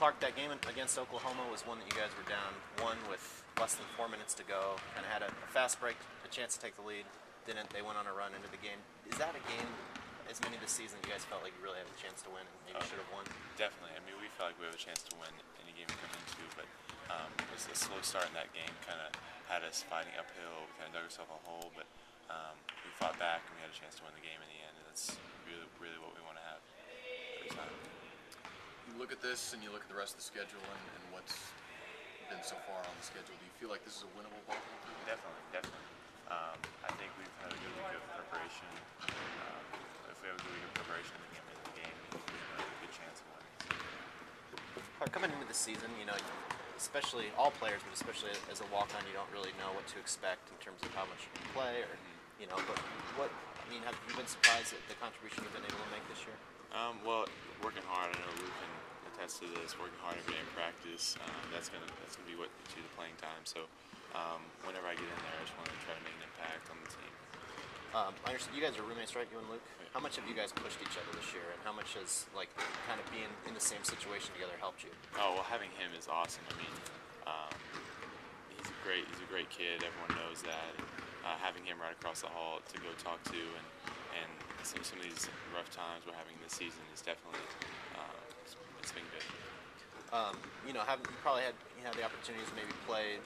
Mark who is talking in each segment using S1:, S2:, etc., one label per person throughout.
S1: Clark, that game against Oklahoma was one that you guys were down one with less than 4 minutes to go, and had a fast break, a chance to take the lead. Didn't. They went on a run into the game. Is that a game, as many this season, you guys felt like you really had a chance to win and maybe should have won?
S2: Definitely. I mean, we felt like we have a chance to win any game we come into, but it was a slow start in that game. Kind of had us fighting uphill. We kind of dug ourselves a hole, but we fought back and we had a chance to win the game in the end, and that's really what we want to have every time.
S3: You look at this and you look at the rest of the schedule and what's been so far on the schedule. Do you feel like this is a winnable ball game?
S2: Definitely. I think we've had a good week of preparation. If we have a good week of preparation and get into the game, we have a good chance of winning.
S1: Clark, coming into the season, especially all players, but especially as a walk-on, you don't really know what to expect in terms of how much you can play, or but have you been surprised at the contribution you've been able to make this year?
S2: Well, working hard. I know Luke can attest to this. Working hard every day in practice. That's gonna be what gets you the playing time. So whenever I get in there, I just want to try to make an impact on the team.
S1: I understand you guys are roommates, right? You and Luke.
S2: Yeah.
S1: How much have you guys pushed each other this year, and how much has kind of being in the same situation together helped you?
S2: Oh well, having him is awesome. I mean, he's a great kid. Everyone knows that. Having him right across the hall to go talk to and some of these rough times we're having this season is definitely it's been good.
S1: You probably had the opportunities to maybe play,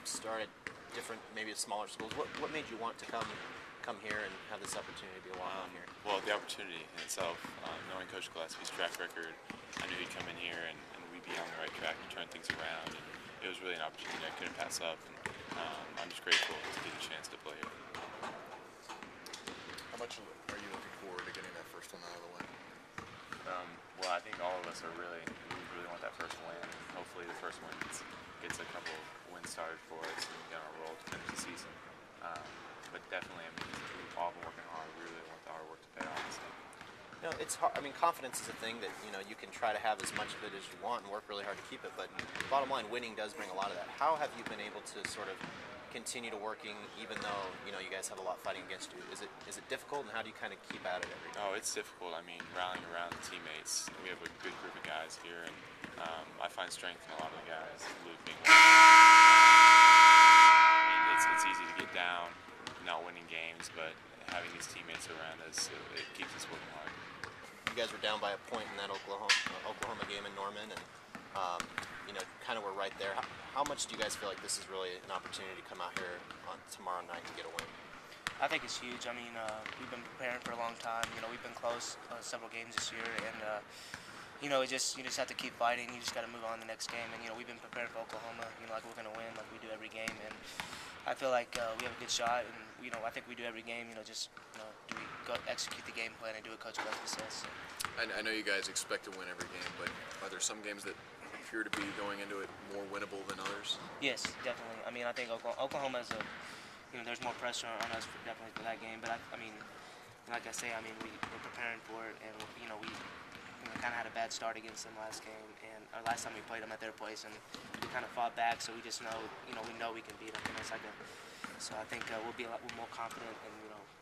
S1: start at different, maybe at smaller schools. What made you want to come here and have this opportunity to be a walk-on here?
S2: Well, the opportunity in itself, knowing Coach Gillespie's track record, I knew he'd come in here and we'd be on the right track and turn things around. And it was really an opportunity I couldn't pass up, and I'm just grateful to get a chance to play here.
S3: How much are you looking forward to getting that first one out of the way?
S2: Well, I think all of us we really want that first win. Hopefully the first win gets a couple wins started for us and we get on a roll to finish the season. But definitely, we've all been working hard. We really want the hard work to pay off. So.
S1: It's hard. Confidence is a thing that you can try to have as much of it as you want and work really hard to keep it. But bottom line, winning does bring a lot of that. How have you been able to sort of continue to working, even though you guys have a lot fighting against you? Is it difficult, and how do you kind of keep at it every day?
S2: Oh, it's difficult. Rallying around the teammates. We have a good group of guys here, and I find strength in a lot of the guys. Luke being one. It's easy to get down, not winning games, but having these teammates around us, it keeps us working hard.
S1: You guys were down by a point in that Oklahoma game in Norman, and kind of were right there. How much do you guys feel like this is really an opportunity to come out here on tomorrow night to get a win?
S4: I think it's huge. We've been preparing for a long time. We've been close several games this year, and you just have to keep fighting. You just got to move on to the next game. And we've been preparing for Oklahoma. Like we're going to win, like we do every game. And I feel like we have a good shot. And I think we do every game. Do we go execute the game plan and do what Coach Gillespie says?
S3: I know you guys expect to win every game, but are there some games that appear to be going into it more winnable than others?
S4: Yes, definitely. I think Oklahoma is there's more pressure on us definitely for that game. But like I say, we're preparing for it, and we kind of had a bad start against them last game, and our last time we played them at their place, and we kind of fought back. So we just know, we know we can beat them. And it's so I think we'll be a lot more confident, and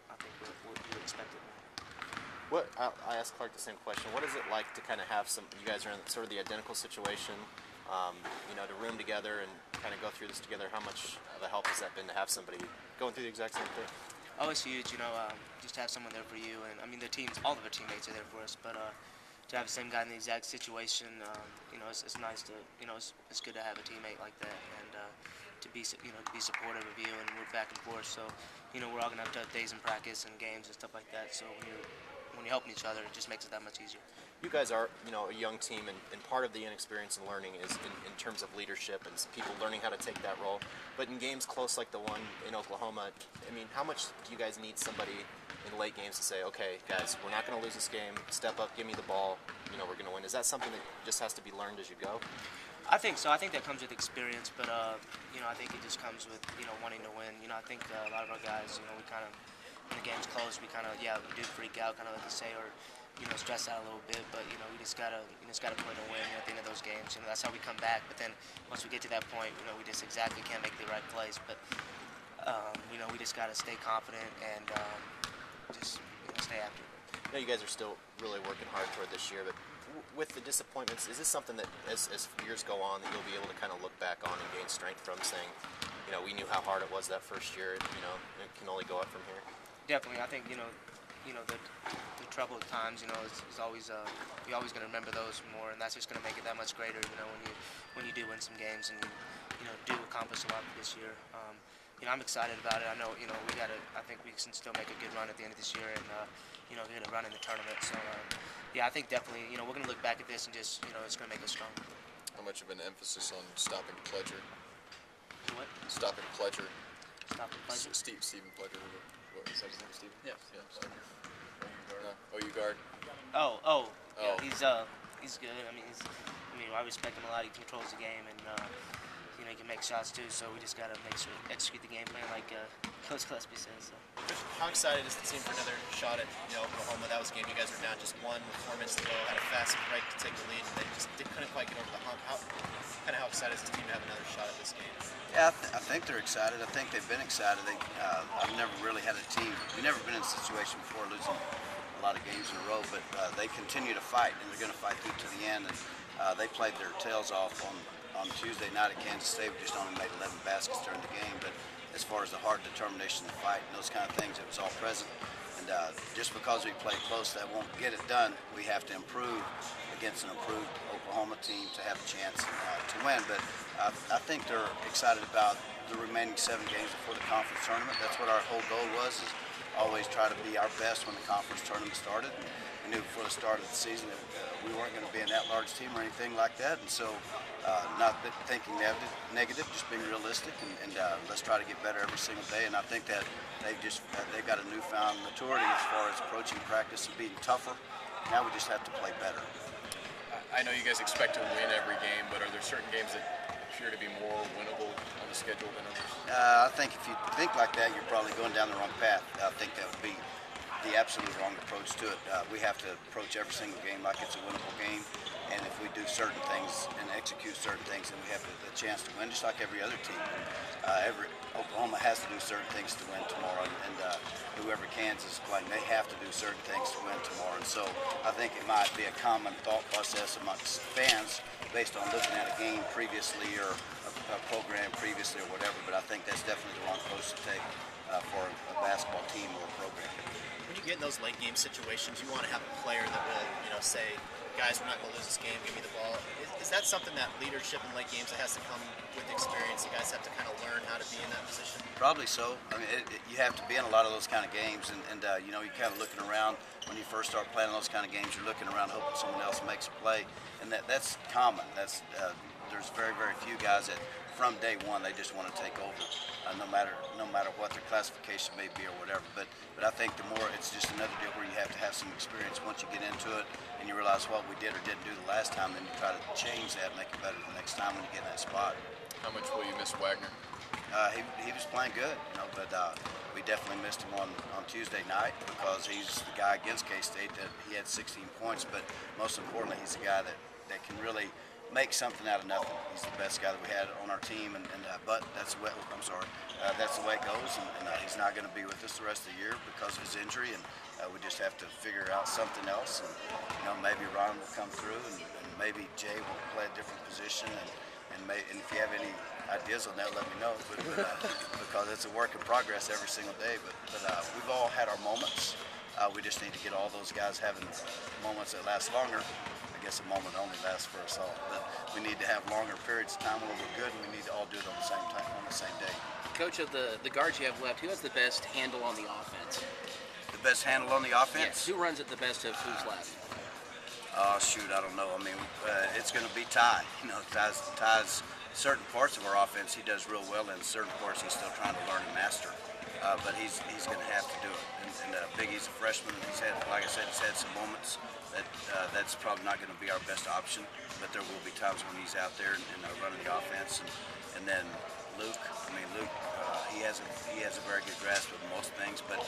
S4: I think we'll expect it.
S1: I asked Clark the same question. What is it like to kind of have you guys are in sort of the identical situation, to room together and kind of go through this together? How much of a help has that been to have somebody going through the exact same thing?
S4: Oh, it's huge, just to have someone there for you. And all of our teammates are there for us, but to have the same guy in the exact situation, it's nice to, it's good to have a teammate like that, and to be supportive of you, and we're back and forth. So, we're all gonna have tough days in practice and games and stuff like that. So when you're helping each other, it just makes it that much easier.
S1: You guys are, a young team, and part of the inexperience and learning is in terms of leadership and people learning how to take that role. But in games close like the one in Oklahoma, how much do you guys need somebody in late games to say, okay, guys, we're not going to lose this game, step up, give me the ball, we're going to win? Is that something that just has to be learned as you go?
S4: I think so. I think that comes with experience, but, I think it just comes with, wanting to win. I think a lot of our guys, we kind of, when the game's close, we kind of, we do freak out, kind of like you say, or, stress out a little bit, but, we just gotta play to win at the end of those games. That's how we come back, but then once we get to that point, we just exactly can't make the right plays, but, we just gotta stay confident and just stay after it.
S1: I know you guys are still really working hard toward this year, but with the disappointments, is this something that as years go on that you'll be able to kind of look back on and gain strength from, saying, we knew how hard it was that first year, it can only go up from here?
S4: Definitely, I think the troubled times, is always you're always going to remember those more, and that's just going to make it that much greater. When you do win some games and you do accomplish a lot this year. I'm excited about it. I know I think we can still make a good run at the end of this year, and get a run in the tournament. So I think definitely we're going to look back at this and just it's going to make us stronger.
S3: How much of an emphasis on stopping Pledger?
S4: What?
S3: Stopping Pledger.
S4: Stopping Pledger?
S3: Steven Pledger. What is that his name? Steven?
S5: Yes.
S3: Yeah. OU guard.
S4: Oh.
S3: Oh.
S4: Yeah, he's good. I respect him a lot. He controls the game, and he can make shots too. So we just got to make sure we execute the game plan like Coach Gillispie says. So.
S1: How excited is the team for another shot at Oklahoma? That was a game you guys were down just one with 4 minutes to go. Had a fast break to take the lead, and they couldn't quite get over the hump. How excited is the team to have another shot at this game?
S5: Yeah, I think they're excited. I think they've been excited. I've never really had a team. We've never been in a situation before losing a lot of games in a row, but they continue to fight, and they're going to fight through to the end. And they played their tails off on Tuesday night at Kansas State. We just only made 11 baskets during the game, but as far as the hard determination to fight and those kind of things, it was all present. And just because we play close, that won't get it done. We have to improve against an improved Oklahoma team to have a chance to win. But I think they're excited about the remaining 7 games before the conference tournament. That's what our whole goal was, is always try to be our best when the conference tournament started. And we knew before the start of the season that we weren't going to be an at-large team or anything like that. And so not thinking negative, just being realistic, and let's try to get better every single day. And I think that they've got a newfound maturity as far as approaching practice and being tougher. Now we just have to play better.
S3: I know you guys expect to win every game, but are there certain games that appear to be more winnable on the schedule than others?
S5: I think if you think like that, you're probably going down the wrong path. I think that would be the absolute wrong approach to it. We have to approach every single game like it's a winnable game, and if we do certain things and execute certain things, then we have the chance to win, just like every other team. Oklahoma has to do certain things to win tomorrow, and whoever Kansas is playing, they have to do certain things to win tomorrow. And so I think it might be a common thought process amongst fans based on looking at a game previously or a program previously or whatever, but I think that's definitely the wrong approach to take for a basketball team or a program.
S1: When you get in those late game situations, you want to have a player that will, say, guys, we're not going to lose this game, give me the ball. Is that something that leadership in late games that has to come with experience? You guys have to kind of learn how to be in that position?
S5: Probably so. You have to be in a lot of those kind of games, and you're kind of looking around when you first start playing those kind of games. You're looking around hoping someone else makes a play, and that's common. There's very, very few guys that from day one they just want to take over, no matter what their classification may be or whatever. But I think the more, it's just another deal where you have to have some experience once you get into it and you realize what we did or didn't do the last time, then you try to change that, make it better the next time when you get in that spot.
S3: How much will you miss Wagner?
S5: He was playing good, but we definitely missed him on Tuesday night because he's the guy against K-State that he had 16 points, but most importantly, he's the guy that can really make something out of nothing. He's the best guy that we had on our team, but that's the way it goes, and he's not going to be with us the rest of the year because of his injury, and we just have to figure out something else, and maybe Ron will come through, and maybe Jay will play a different position, and if you have any ideas on that, let me know, but because it's a work in progress every single day, but we've all had our moments. We just need to get all those guys having moments that last longer. I guess a moment only lasts for us all, but we need to have longer periods of time where we're good, and we need to all do it on the same time, on the same day.
S6: Coach, of the guards you have left, who has the best handle on the offense?
S5: The best handle on the offense?
S6: Yes. Who runs it the best of who's left?
S5: Oh, shoot, I don't know. It's going to be Ty. Ty's certain parts of our offense he does real well in. Certain parts he's still trying to learn and master. But he's going to have to do it. And Biggie's a freshman. He's had, like I said, he's had some moments that's probably not going to be our best option. But there will be times when he's out there and running the offense. And then Luke, he has a very good grasp of most things. But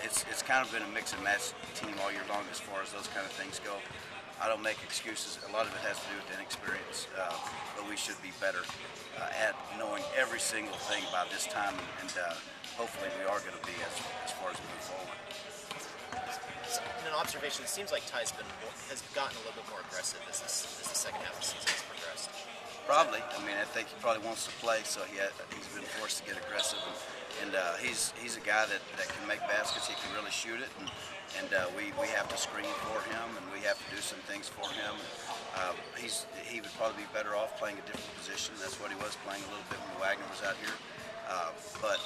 S5: it's kind of been a mix and match team all year long as far as those kind of things go. I don't make excuses. A lot of it has to do with inexperience, but we should be better at knowing every single thing by this time, and hopefully we are going to be as far as we move forward.
S1: In an observation, it seems like Ty's has gotten a little bit more aggressive as the second half of the season has progressed.
S5: Probably. I mean, I think he probably wants to play, so he's been forced to get aggressive. And he's a guy that can make baskets. He can really shoot it, and we have to screen for him, and we have to do some things for him. He would probably be better off playing a different position. That's what he was playing a little bit when Wagner was out here. But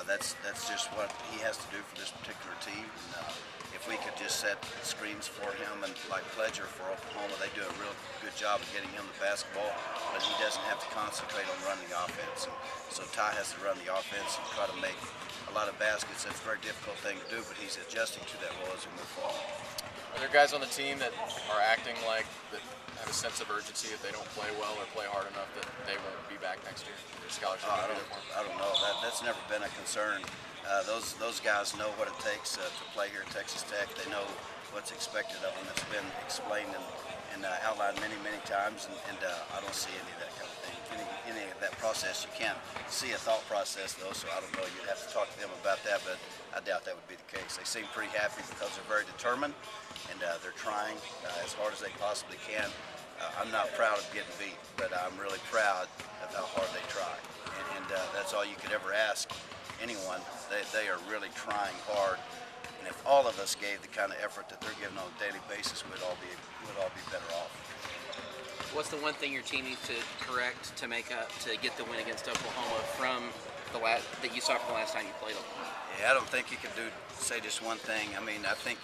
S5: that's just what he has to do for this particular team. And, if we could just set screens for him, and like Pledger for Oklahoma, they do a real good job of getting him the basketball, but he doesn't have to concentrate on running the offense. And so Ty has to run the offense and try to make a lot of baskets. That's a very difficult thing to do, but he's adjusting to that role as we move forward.
S3: Are there guys on the team that are acting like that have a sense of urgency if they don't play well or play hard enough that they won't be back next year? Their scholarship.
S5: I don't know. That's never been a concern. Those guys know what it takes to play here at Texas Tech. They know what's expected of them. It's been explained and outlined many times, and I don't see any of that kind of thing. Any of that process. You can't see a thought process though, so I don't know. You'd have to talk to them about that, but I doubt that would be the case. They seem pretty happy because they're very determined, and they're trying as hard as they possibly can. I'm not proud of getting beat, but I'm really proud of how hard they try, and that's all you could ever ask anyone. They are really trying hard, and if all of us gave the kind of effort that they're giving on a daily basis, we'd all be better off.
S6: What's the one thing your team needs to correct to make up to get the win against Oklahoma from that you saw from the last time you played Oklahoma?
S5: Yeah, I don't think you can say just one thing. I mean, I think,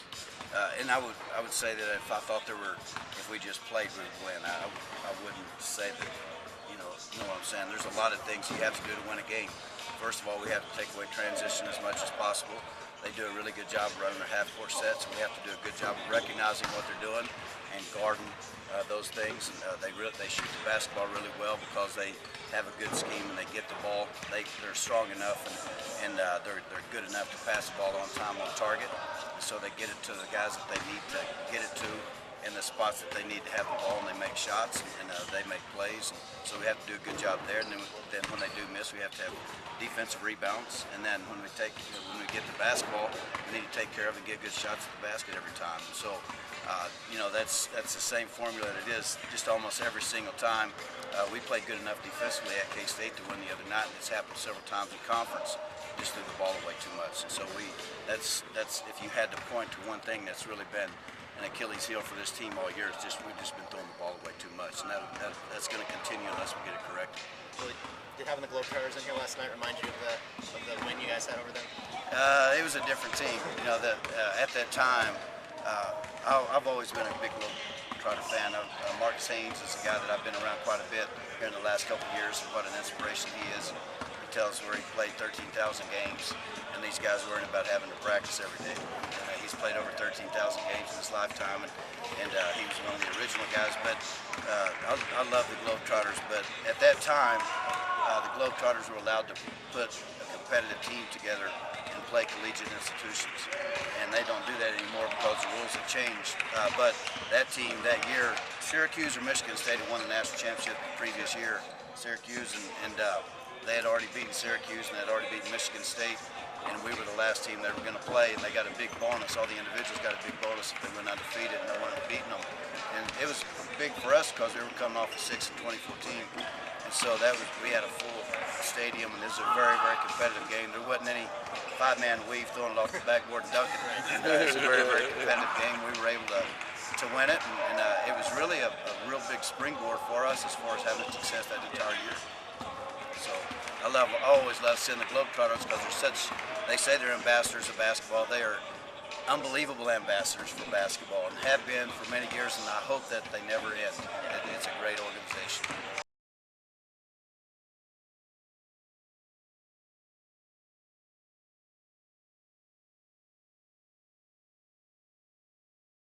S5: and I would say that if I thought if we just played, we would win. I wouldn't say that. You know what I'm saying? There's a lot of things you have to do to win a game. First of all, we have to take away transition as much as possible. They do a really good job of running their half-court sets, and we have to do a good job of recognizing what they're doing and guarding those things. And they shoot the basketball really well because they have a good scheme and they get the ball. They're strong enough and they're good enough to pass the ball on time on target. And so they get it to the guys that they need to get it to in the spots that they need to have the ball, and they make shots and they make plays. And so we have to do a good job there. And then when they do miss, we have to have defensive rebounds. And then when we get the basketball, we need to take care of and get good shots at the basket every time. And so that's the same formula that it is just almost every single time. We played good enough defensively at K-State to win the other night, and it's happened several times in conference. Just threw the ball away too much. And so that's if you had to point to one thing that's really been an Achilles heel for this team all year, we've just been throwing the ball away too much, and that's going to continue unless we get it corrected.
S1: Really, did having the Globetrotters in here last night remind you of the win you guys had over them?
S5: It was a different team. At that time, I've always been a big Globetrotter fan. Marcus Haynes is a guy that I've been around quite a bit here in the last couple of years, and what an inspiration he is. He tells where he played 13,000 games, and these guys worrying about having to practice every day. He's played over 13,000 games in his lifetime, and he was one of the original guys. But I love the Globetrotters. But at that time, the Globetrotters were allowed to put a competitive team together and play collegiate institutions, and they don't do that anymore because the rules have changed. But that team that year, Syracuse or Michigan State had won the national championship the previous year. Syracuse and they had already beaten Syracuse and had already beaten Michigan State, and we were the last team they were going to play, and they got a big bonus. All the individuals got a big bonus if they went undefeated, and no one had beaten them. And it was big for us because we were coming off a 6 in 2014, and so we had a full stadium, and it was a very competitive game. There wasn't any five-man weave throwing it off the backboard and dunking it. It was a very competitive game. We were able to win it, and it was really a real big springboard for us as far as having success that entire year. So I always love seeing the Globetrotters because they say they're ambassadors of basketball. They are unbelievable ambassadors for basketball and have been for many years, and I hope that they never end. It's a great organization.